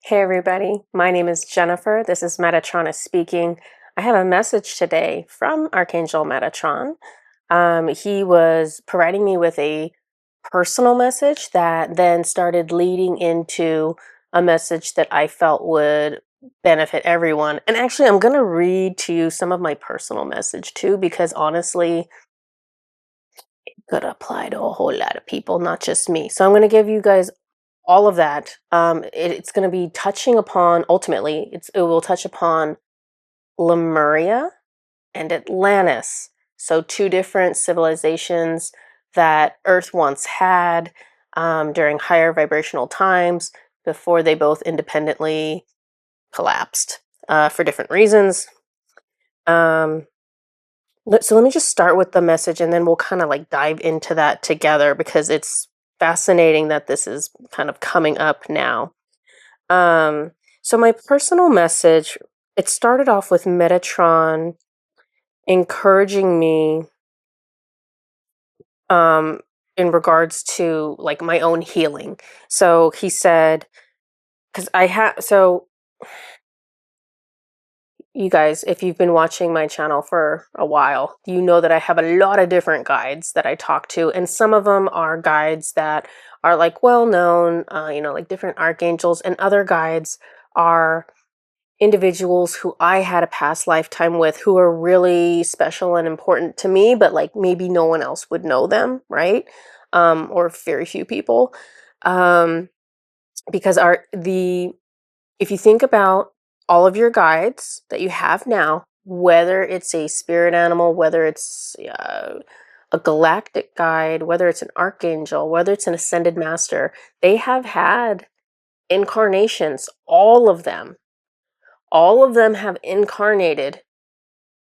Hey everybody, my name is Jennifer. This is Metatron speaking. I have a message today from Archangel Metatron. He was providing me with a personal message that then started leading into a message that I felt would benefit everyone. And actually, I'm going to read to you some of my personal message too, because honestly, it could apply to a whole lot of people, not just me. So I'm going to give you guys all of that. It's going to be touching upon, ultimately, it will touch upon Lemuria and Atlantis. So, two different civilizations that Earth once had during higher vibrational times before they both independently collapsed for different reasons. So let me just start with the message and then we'll kind of like dive into that together because it's fascinating that this is kind of coming up now. Um, so my personal message, it started off with Metatron encouraging me um in regards to like my own healing. So he said, because I have so you guys, if you've been watching my channel for a while, you know that I have a lot of different guides that I talk to, and some of them are guides that are like well known, like different archangels, and other guides are individuals who I had a past lifetime with who are really special and important to me, but like maybe no one else would know them, right? Or very few people. Um, because if you think about all of your guides that you have now, whether it's a spirit animal, whether it's a galactic guide, whether it's an archangel, whether it's an ascended master, they have had incarnations, all of them. All of them have incarnated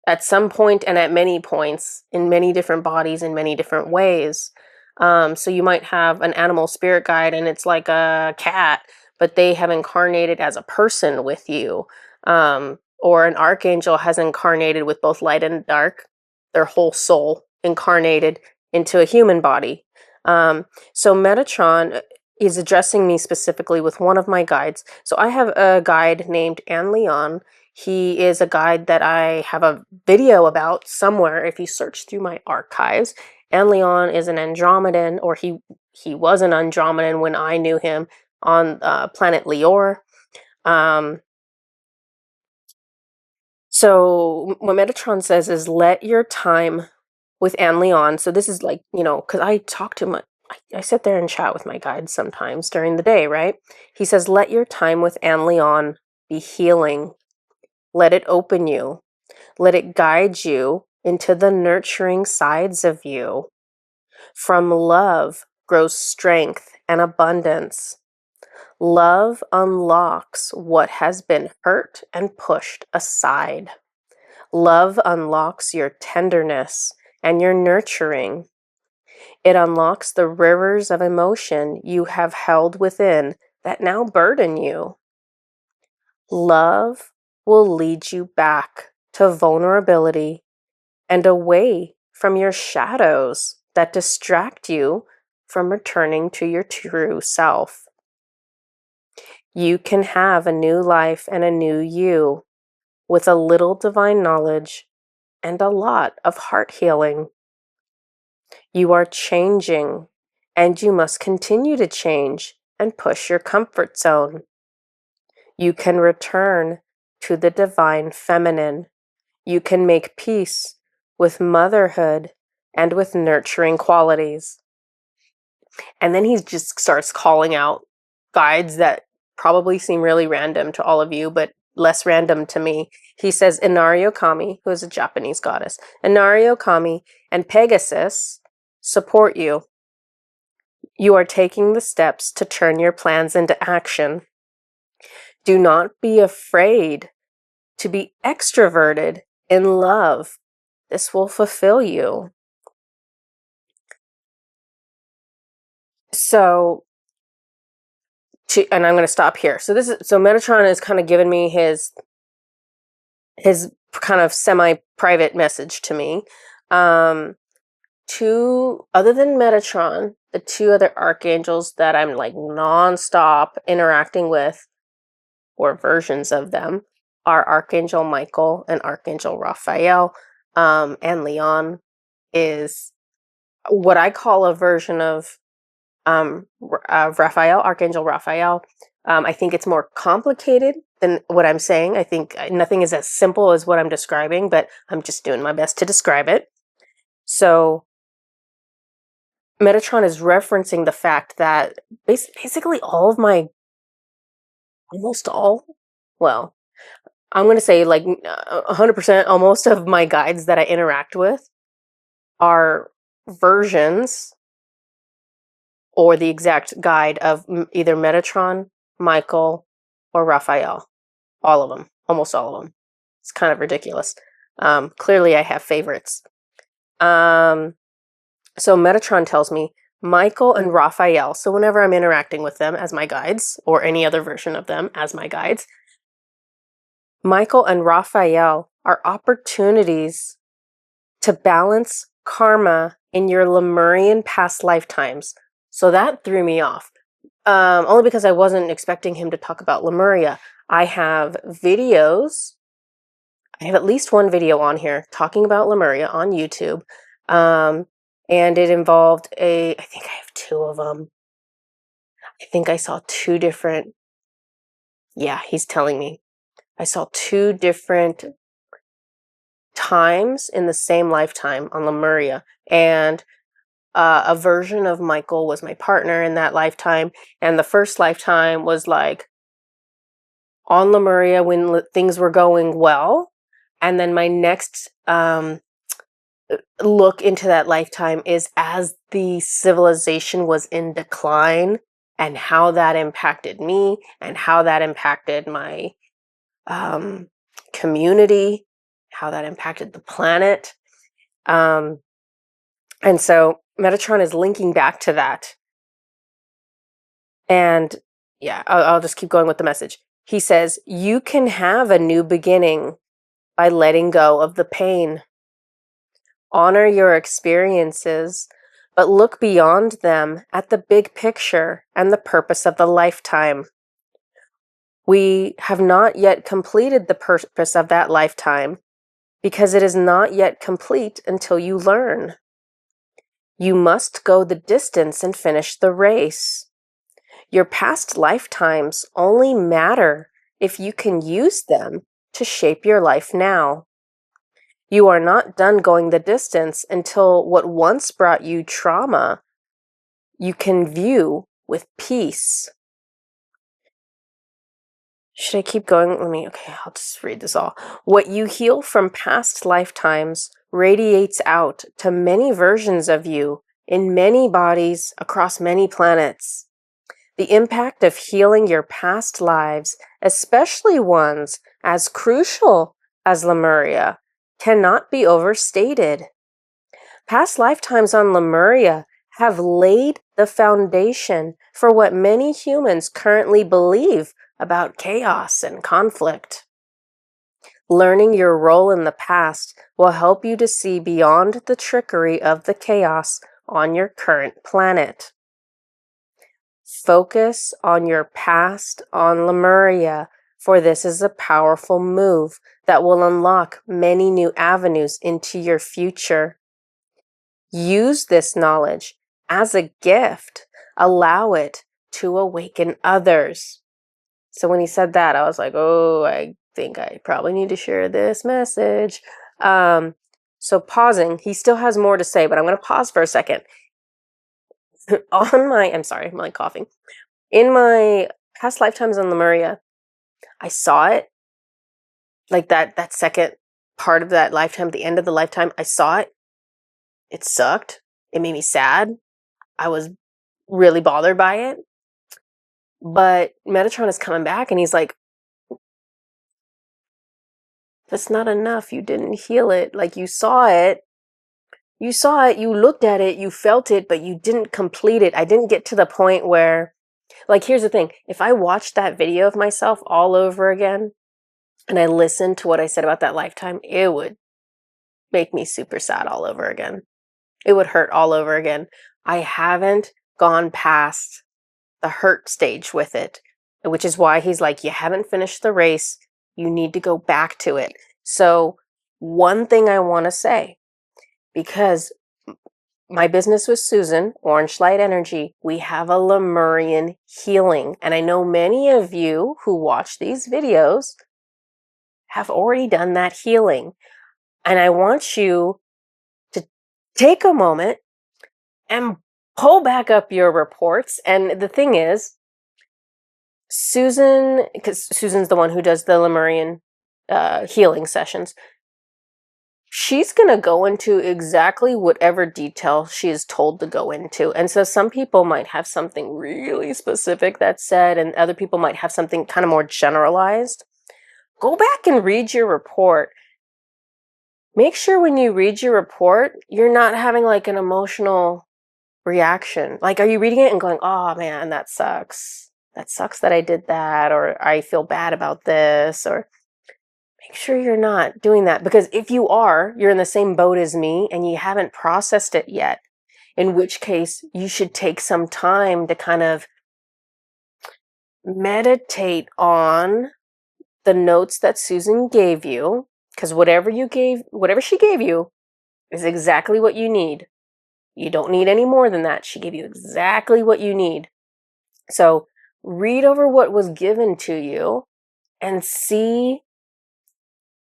at some point and at many points in many different bodies in many different ways. So you might have an animal spirit guide and it's like a cat, but they have incarnated as a person with you. Or an archangel has incarnated with both light and dark, their whole soul incarnated into a human body. So Metatron is addressing me specifically with one of my guides. So I have a guide named Anne Leon. He is a guide that I have a video about somewhere if you search through my archives. And Leon is an Andromedan, or he was an Andromedan when I knew him on planet Leor. So what Metatron says is let your time with Anne Leon. So this is like, because I talk to I sit there and chat with my guides sometimes during the day, right? He says, let your time with Anne Leon be healing. Let it open you. Let it guide you into the nurturing sides of you. From love grows strength and abundance. Love unlocks what has been hurt and pushed aside. Love unlocks your tenderness and your nurturing. It unlocks the rivers of emotion you have held within that now burden you. Love will lead you back to vulnerability and away from your shadows that distract you from returning to your true self. You can have a new life and a new you with a little divine knowledge and a lot of heart healing. You are changing, and you must continue to change and push your comfort zone. You can return to the divine feminine. You can make peace with motherhood and with nurturing qualities. And then he just starts calling out guides that probably seem really random to all of you, but less random to me. He says Inario Kami, who is a Japanese goddess, Inario Kami and Pegasus support you. You are taking the steps to turn your plans into action. Do not be afraid to be extroverted in love. This will fulfill you. So, and I'm going to stop here. So Metatron is kind of giving me his kind of semi-private message to me. Other than Metatron, the two other archangels that I'm like nonstop interacting with or versions of them, are Archangel Michael and Archangel Raphael. And Leon is what I call a version of Raphael, Archangel Raphael. I think it's more complicated than what I'm saying. I think nothing is as simple as what I'm describing, but I'm just doing my best to describe it. So Metatron is referencing the fact that basically all of my, almost all, well, I'm going to say like 100% almost of my guides that I interact with are versions or the exact guide of either Metatron, Michael, or Raphael. All of them, almost all of them. It's kind of ridiculous. Clearly, I have favorites. So Metatron tells me Michael and Raphael. So whenever I'm interacting with them as my guides, or any other version of them as my guides, Michael and Raphael are opportunities to balance karma in your Lemurian past lifetimes. So that threw me off. Only because I wasn't expecting him to talk about Lemuria. I have videos. I have at least one video on here talking about Lemuria on YouTube. And it involved I think I have two of them. I think I saw two different, yeah, he's telling me. I saw two different times in the same lifetime on Lemuria. And a version of Michael was my partner in that lifetime. And the first lifetime was like on Lemuria when things were going well. And then my next look into that lifetime is as the civilization was in decline and how that impacted me and how that impacted my community, how that impacted the planet. And so Metatron is linking back to that. And yeah, I'll just keep going with the message. He says, you can have a new beginning by letting go of the pain. Honor your experiences, but look beyond them at the big picture and the purpose of the lifetime. We have not yet completed the purpose of that lifetime because it is not yet complete until you learn. You must go the distance and finish the race. Your past lifetimes only matter if you can use them to shape your life now. You are not done going the distance until what once brought you trauma you can view with peace. Should I keep going? Okay, I'll just read this all. What you heal from past lifetimes radiates out to many versions of you in many bodies across many planets. The impact of healing your past lives, especially ones as crucial as Lemuria, cannot be overstated. Past lifetimes on Lemuria have laid the foundation for what many humans currently believe about chaos and conflict. Learning your role in the past will help you to see beyond the trickery of the chaos on your current planet. Focus on your past on Lemuria, for this is a powerful move that will unlock many new avenues into your future. Use this knowledge as a gift. Allow it to awaken others. So when he said that, I was like, oh, I think I probably need to share this message. So pausing, he still has more to say, but I'm going to pause for a second. I'm sorry, I'm like coughing. In my past lifetimes on Lemuria, I saw it, like that second part of that lifetime, the end of the lifetime, I saw it. It sucked. It made me sad. I was really bothered by it. But Metatron is coming back and he's like, that's not enough. You didn't heal it. Like, you saw it, you looked at it, you felt it, but you didn't complete it. I didn't get to the point where, like, here's the thing. If I watched that video of myself all over again and I listened to what I said about that lifetime, it would make me super sad all over again. It would hurt all over again. I haven't gone past the hurt stage with it. which is why he's like, you haven't finished the race. You need to go back to it. So one thing I want to say, because my business with Susan, Orange Light Energy, we have a Lemurian Healing. And I know many of you who watch these videos have already done that healing. And I want you to take a moment and pull back up your reports. And the thing is, Susan, because Susan's the one who does the Lemurian healing sessions, she's going to go into exactly whatever detail she is told to go into. And so some people might have something really specific that's said, and other people might have something kind of more generalized. Go back and read your report. Make sure when you read your report, you're not having like an emotional reaction. Like, are you reading it and going, oh man, that sucks. That sucks that I did that, or I feel bad about this, or make sure you're not doing that. Because if you are, you're in the same boat as me and you haven't processed it yet, in which case you should take some time to kind of meditate on the notes that Susan gave you, because whatever she gave you is exactly what you need. You don't need any more than that. She gave you exactly what you need. So read over what was given to you and see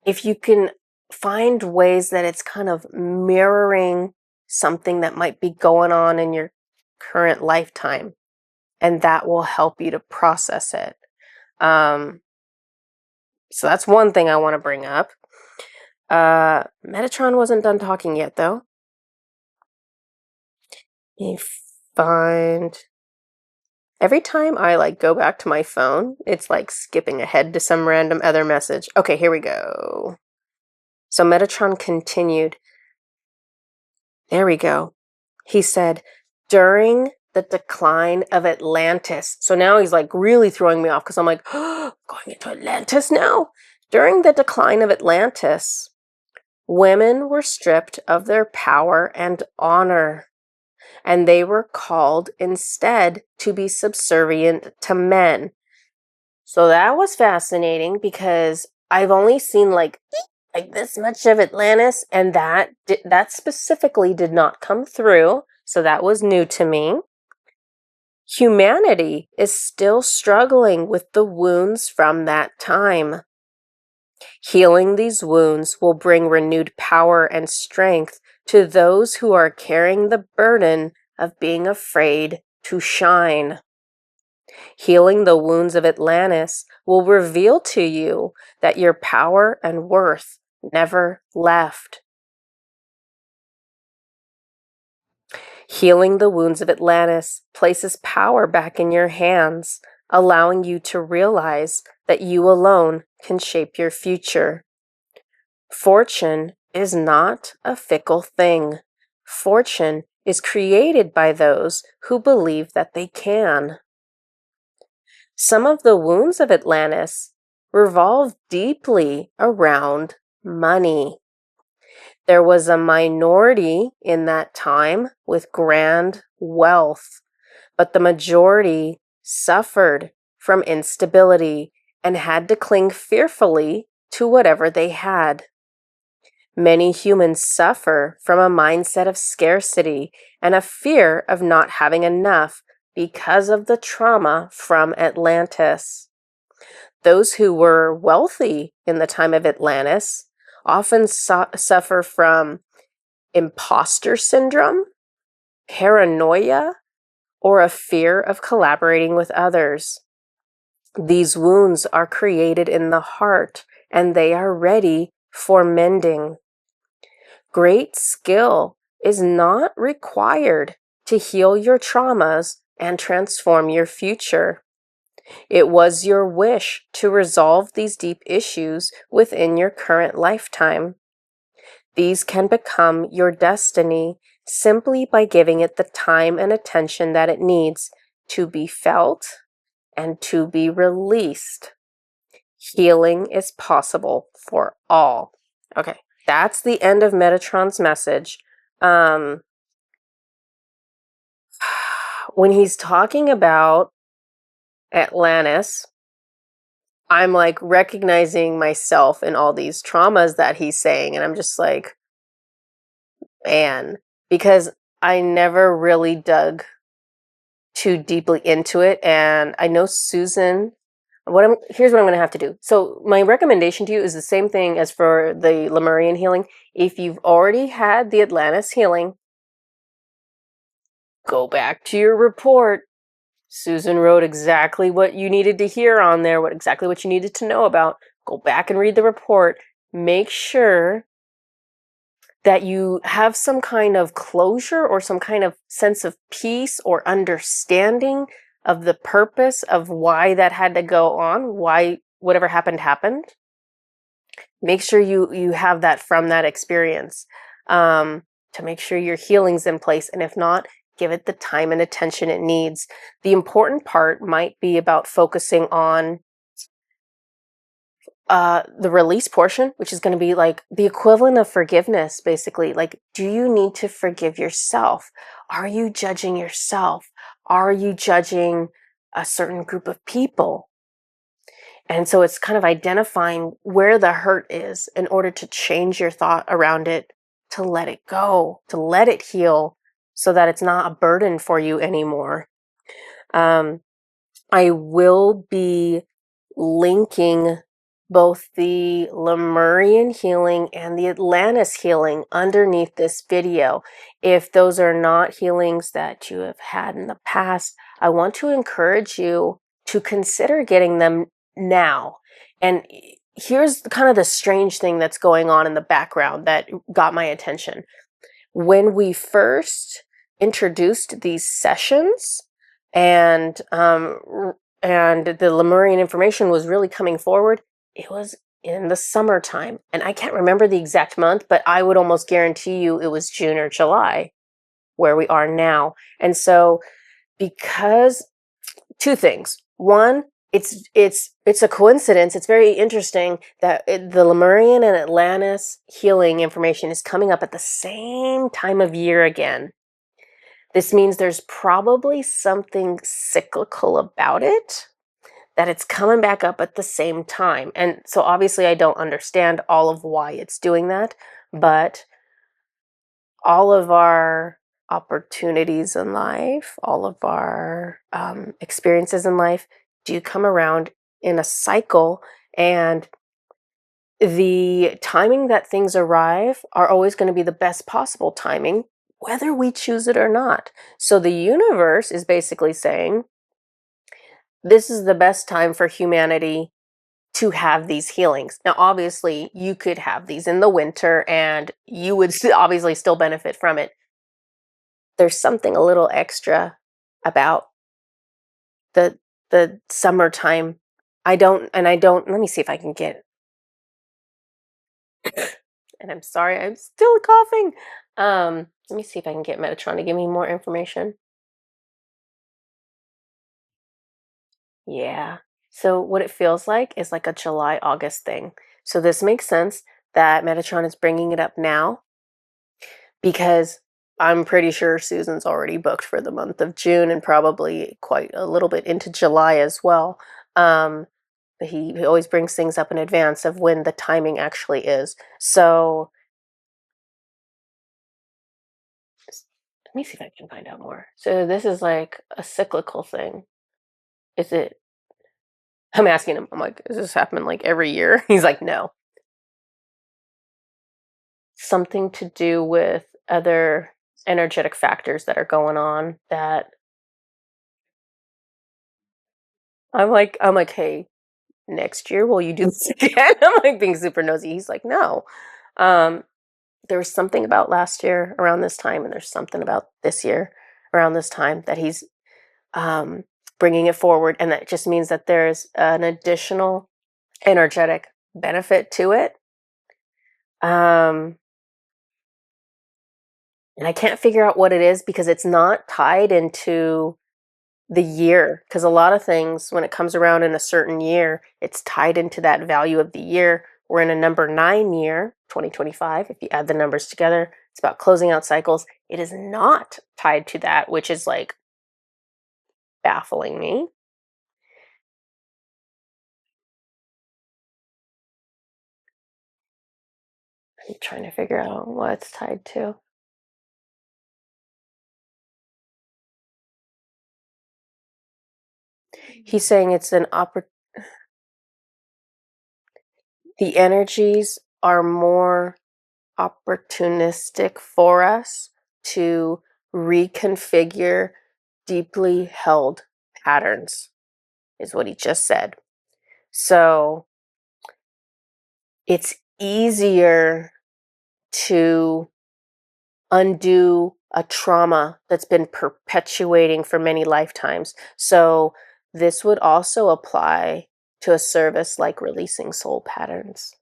if you can find ways that it's kind of mirroring something that might be going on in your current lifetime. And that will help you to process it. So that's one thing I want to bring up. Metatron wasn't done talking yet, though. Let me find... Every time I like go back to my phone, it's like skipping ahead to some random other message. Okay, here we go. So Metatron continued. There we go. He said, during the decline of Atlantis. So now he's like really throwing me off because I'm like, oh, going into Atlantis now? During the decline of Atlantis, women were stripped of their power and honor, and they were called instead to be subservient to men. So that was fascinating because I've only seen like this much of Atlantis, and that specifically did not come through. So that was new to me. Humanity is still struggling with the wounds from that time. Healing these wounds will bring renewed power and strength to those who are carrying the burden of being afraid to shine. Healing the wounds of Atlantis will reveal to you that your power and worth never left. Healing the wounds of Atlantis places power back in your hands, allowing you to realize that you alone can shape your future. Fortune is not a fickle thing. Fortune is created by those who believe that they can. Some of the wounds of Atlantis revolve deeply around money. There was a minority in that time with grand wealth, but the majority suffered from instability and had to cling fearfully to whatever they had. Many humans suffer from a mindset of scarcity and a fear of not having enough because of the trauma from Atlantis. Those who were wealthy in the time of Atlantis often suffer from imposter syndrome, paranoia, or a fear of collaborating with others. These wounds are created in the heart, and they are ready for mending. Great skill is not required to heal your traumas and transform your future. It was your wish to resolve these deep issues within your current lifetime. These can become your destiny simply by giving it the time and attention that it needs to be felt and to be released. Healing is possible for all. Okay, that's the end of Metatron's message. When he's talking about Atlantis, I'm like recognizing myself in all these traumas that he's saying. And I'm just like, man, because I never really dug too deeply into it. And I know Susan, here's what I'm going to have to do. So my recommendation to you is the same thing as for the Lemurian healing. If you've already had the Atlantis healing, go back to your report. Susan wrote exactly what you needed to hear on there, exactly what you needed to know about. Go back and read the report. Make sure that you have some kind of closure or some kind of sense of peace or understanding of the purpose of why that had to go on, why whatever happened. Make sure you have that from that experience, to make sure your healing's in place. And if not, give it the time and attention it needs. The important part might be about focusing on the release portion, which is going to be like the equivalent of forgiveness, basically. Like, do you need to forgive yourself? Are you judging yourself? Are you judging a certain group of people? And so it's kind of identifying where the hurt is in order to change your thought around it, to let it go, to let it heal so that it's not a burden for you anymore. I will be linking both the Lemurian Healing and the Atlantis Healing underneath this video. If those are not healings that you have had in the past, I want to encourage you to consider getting them now. And here's kind of the strange thing that's going on in the background that got my attention. When we first introduced these sessions, and the Lemurian information was really coming forward, it was in the summertime. And I can't remember the exact month, but I would almost guarantee you it was June or July where we are now. And so, because two things. One, it's a coincidence. It's very interesting that the Lemurian and Atlantis healing information is coming up at the same time of year again. This means there's probably something cyclical about it, that it's coming back up at the same time. And so obviously I don't understand all of why it's doing that, but all of our opportunities in life, all of our experiences in life do come around in a cycle, and the timing that things arrive are always going to be the best possible timing, whether we choose it or not. So the universe is basically saying, this is the best time for humanity to have these healings. Now, obviously, you could have these in the winter and you would obviously still benefit from it. There's something a little extra about the summertime. Let me see if I can get and I'm sorry, I'm still coughing. Let me see if I can get Metatron to give me more information. Yeah. So what it feels like is like a July, August thing. So this makes sense that Metatron is bringing it up now, because I'm pretty sure Susan's already booked for the month of June and probably quite a little bit into July as well. He always brings things up in advance of when the timing actually is. So let me see if I can find out more. So this is like a cyclical thing. Is it? I'm asking him, I'm like, does this happen like every year? He's like, no. Something to do with other energetic factors that are going on that I'm like, hey, next year will you do this again? I'm like being super nosy. He's like, no. There was something about last year around this time, and there's something about this year around this time that he's bringing it forward, and that just means that there's an additional energetic benefit to it. And I can't figure out what it is because it's not tied into the year, because a lot of things, when it comes around in a certain year, it's tied into that value of the year. We're in a number 9 year, 2025. If you add the numbers together, it's about closing out cycles. It is not tied to that, which is like baffling me. I'm trying to figure out what it's tied to. He's saying it's an the energies are more opportunistic for us to reconfigure deeply held patterns, is what he just said. So it's easier to undo a trauma that's been perpetuating for many lifetimes. So this would also apply to a service like releasing soul patterns.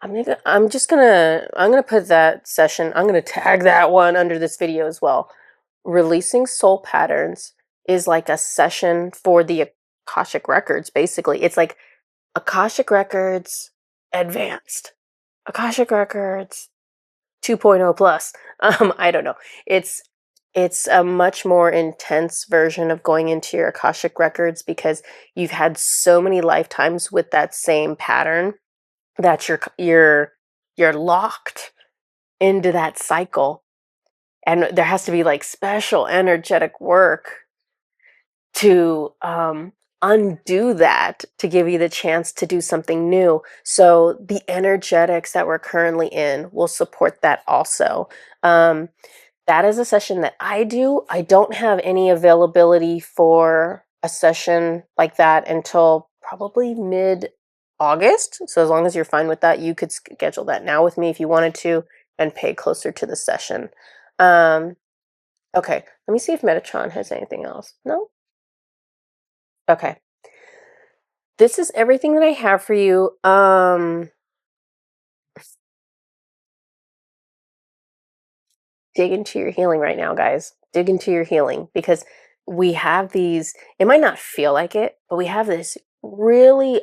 I'm gonna put that session, I'm gonna tag that one under this video as well. Releasing soul patterns is like a session for the Akashic Records, basically. It's like Akashic Records advanced. Akashic Records 2.0 plus. I don't know. It's a much more intense version of going into your Akashic Records because you've had so many lifetimes with that same pattern that you're locked into that cycle, and there has to be like special energetic work to undo that to give you the chance to do something new. So the energetics that we're currently in will support that also. That is a session that I do. I don't have any availability for a session like that until probably mid August. So as long as you're fine with that, you could schedule that now with me if you wanted to and pay closer to the session. Okay, let me see if Metatron has anything else. No? Okay. This is everything that I have for you. Dig into your healing right now, guys. Dig into your healing because we have these, it might not feel like it, but we have this really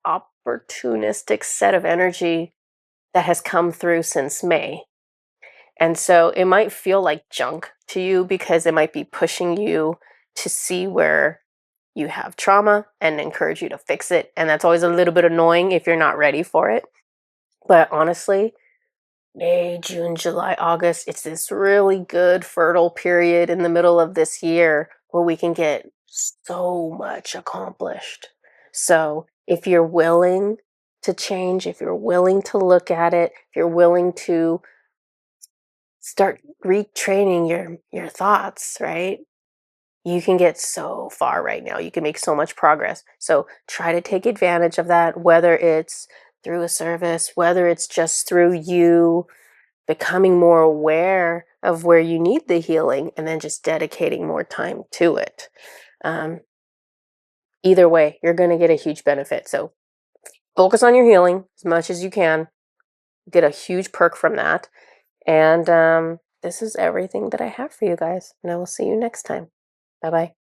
opportunistic set of energy that has come through since May. And so it might feel like junk to you because it might be pushing you to see where you have trauma and encourage you to fix it. And that's always a little bit annoying if you're not ready for it. But honestly, May, June, July, August, it's this really good fertile period in the middle of this year where we can get so much accomplished. So if you're willing to change, if you're willing to look at it, if you're willing to start retraining your thoughts, right? You can get so far right now. You can make so much progress. So try to take advantage of that, whether it's through a service, whether it's just through you becoming more aware of where you need the healing and then just dedicating more time to it. Um, Either way, you're going to get a huge benefit. So focus on your healing as much as you can. Get a huge perk from that. And this is everything that I have for you guys. And I will see you next time. Bye bye.